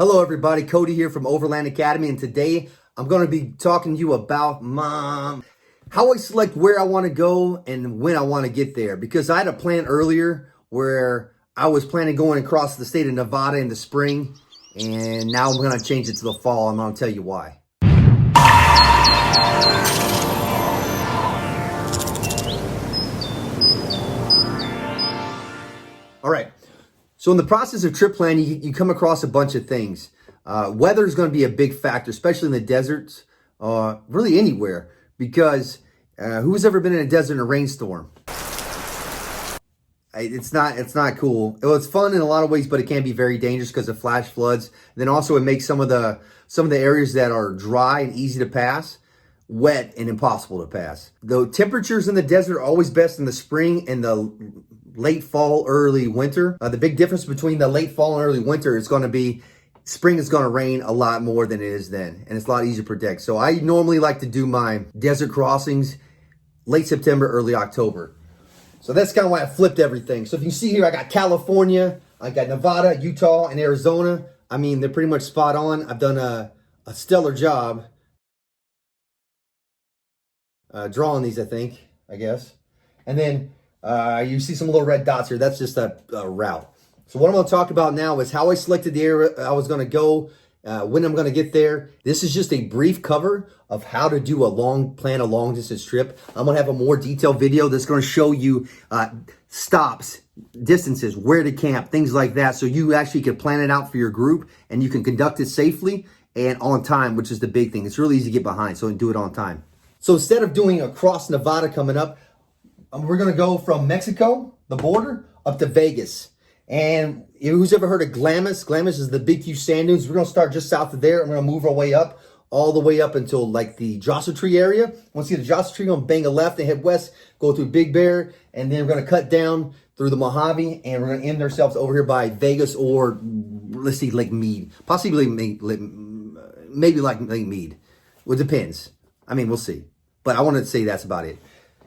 Hello everybody, Cody here from Overland Academy, and today I'm going to be talking to you about how I select where I want to go and when I want to get there. Because I had a plan earlier where I was planning going across the state of Nevada in the spring, and now I'm going to change it to the fall. I'm going to tell you why. All right. So in the process of trip planning, you come across a bunch of things. Weather is going to be a big factor, especially in the deserts, really anywhere, because who's ever been in a desert in a rainstorm? It's not cool. Well, it's fun in a lot of ways, but it can be very dangerous because of flash floods. And then also it makes some of the areas that are dry and easy to pass wet and impossible to pass. The temperatures in the desert are always best in the spring and the late fall, early winter. The big difference between the late fall and early winter is going to be spring is going to rain a lot more than it is then, and it's a lot easier to predict. So I normally like to do my desert crossings late September, early October. So that's kind of why I flipped everything. So if you see here, I got California, I got Nevada, Utah, and Arizona. I mean, they're pretty much spot on. I've done a stellar job drawing these, I guess. And then you see some little red dots here. That's just a route. So what I'm going to talk about now is how I selected the area I was going to go, when I'm going to get there. This is just a brief cover of how to do plan a long distance trip. I'm going to have a more detailed video that's going to show you stops, distances, where to camp, things like that. So you actually can plan it out for your group and you can conduct it safely and on time, which is the big thing. It's really easy to get behind, so do it on time. So instead of doing across Nevada coming up, we're going to go from Mexico, the border, up to Vegas. And who's ever heard of Glamis? Glamis is the big, huge sand dunes. We're going to start just south of there. I'm going to move our way up, all the way up until like the Joshua Tree area. Once you get the Joshua Tree, we're going to bang a left and head west, go through Big Bear, and then we're going to cut down through the Mojave, and we're going to end ourselves over here by Vegas or, let's see, Lake Mead. Possibly maybe like Lake Mead. Well, it depends. I mean, we'll see. But I wanted to say that's about it.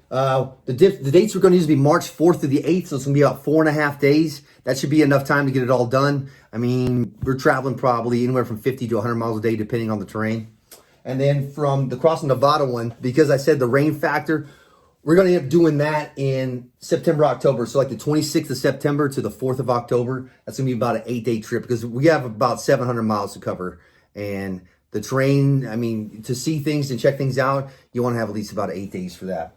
The dates we're going to use will be March 4th through the 8th, so it's going to be about 4.5 days. That should be enough time to get it all done. I mean, we're traveling probably anywhere from 50 to 100 miles a day, depending on the terrain. And then from the Crossing Nevada one, because I said the rain factor, we're going to end up doing that in September, October. So like the 26th of September to the 4th of October. That's going to be about an 8-day trip because we have about 700 miles to cover. And the terrain, I mean, to see things and check things out, you want to have at least about 8 days for that.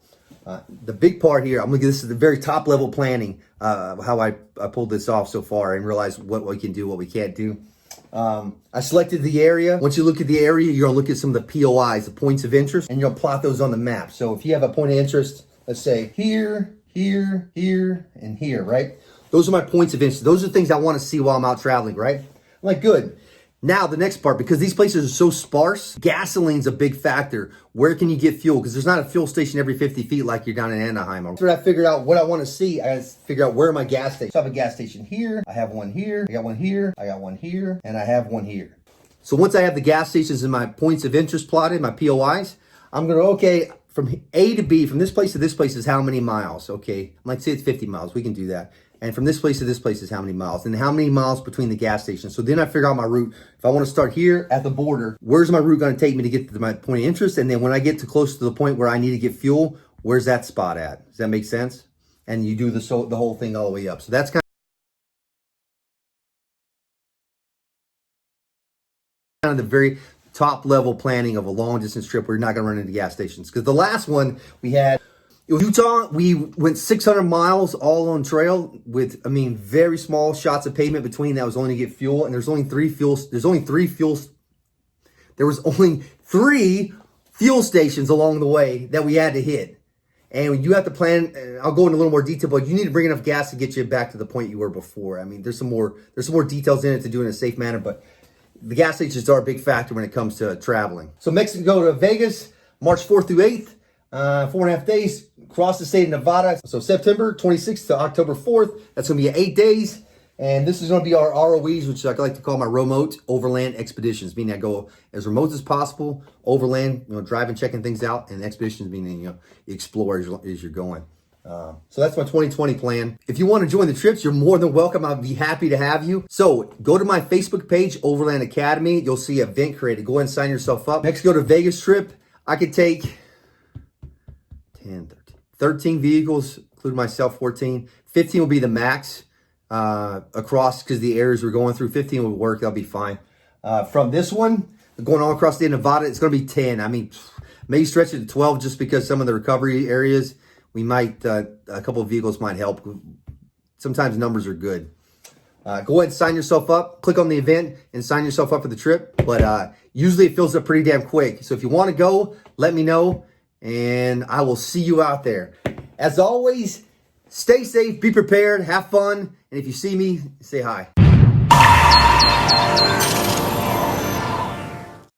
The big part here, this is the very top level planning, how I pulled this off so far and realized what we can do, what we can't do. I selected the area. Once you look at the area, you're gonna look at some of the POIs, the points of interest, and you're gonna plot those on the map. So if you have a point of interest, let's say here, here, here, and here, right? Those are my points of interest. Those are things I want to see while I'm out traveling, right? I'm like, good. Now, the next part, because these places are so sparse, gasoline's a big factor. Where can you get fuel? Because there's not a fuel station every 50 feet like you're down in Anaheim. After I figured out what I want to see, I figure out where are my gas stations. So I have a gas station here, I have one here, I got one here, I got one here, and I have one here. So once I have the gas stations and my points of interest plotted, my POIs, I'm going to, okay, from A to B, from this place to this place is how many miles? Okay, let's say it's 50 miles. We can do that. And from this place to this place is how many miles? And how many miles between the gas stations? So then I figure out my route. If I want to start here at the border, where's my route going to take me to get to my point of interest? And then when I get to close to the point where I need to get fuel, where's that spot at? Does that make sense? And you do the whole thing all the way up. So that's kind of the very top level planning of a long distance trip where you're not going to run into gas stations. Because the last one we had, Utah, we went 600 miles all on trail with, very small shots of pavement between that was only to get fuel. And there was only three fuel stations along the way that we had to hit. And you have to plan, I'll go into a little more detail, but you need to bring enough gas to get you back to the point you were before. There's some more details in it to do in a safe manner, but the gas stations are a big factor when it comes to traveling. So Mexico to Vegas, March 4th through 8th, 4.5 days. Across the state of Nevada. So September 26th to October 4th, that's going to be 8 days. And this is going to be our ROEs, which I like to call my remote overland expeditions, meaning I go as remote as possible, overland, driving, checking things out, and expeditions meaning, you explore as you're going. So that's my 2020 plan. If you want to join the trips, you're more than welcome. I'd be happy to have you. So go to my Facebook page, Overland Academy. You'll see an event created. Go ahead and sign yourself up. Next, go to Vegas trip. I could take 13 vehicles, including myself, 14. 15 will be the max across because the areas we're going through. 15 will work. That'll be fine. From this one, going all across the state of Nevada, it's going to be 10. I mean, maybe stretch it to 12 just because some of the recovery areas, we might, a couple of vehicles might help. Sometimes numbers are good. Go ahead and sign yourself up. Click on the event and sign yourself up for the trip. But usually it fills up pretty damn quick. So if you want to go, let me know. And I will see you out there. As always, stay safe, be prepared, have fun. And if you see me, say hi.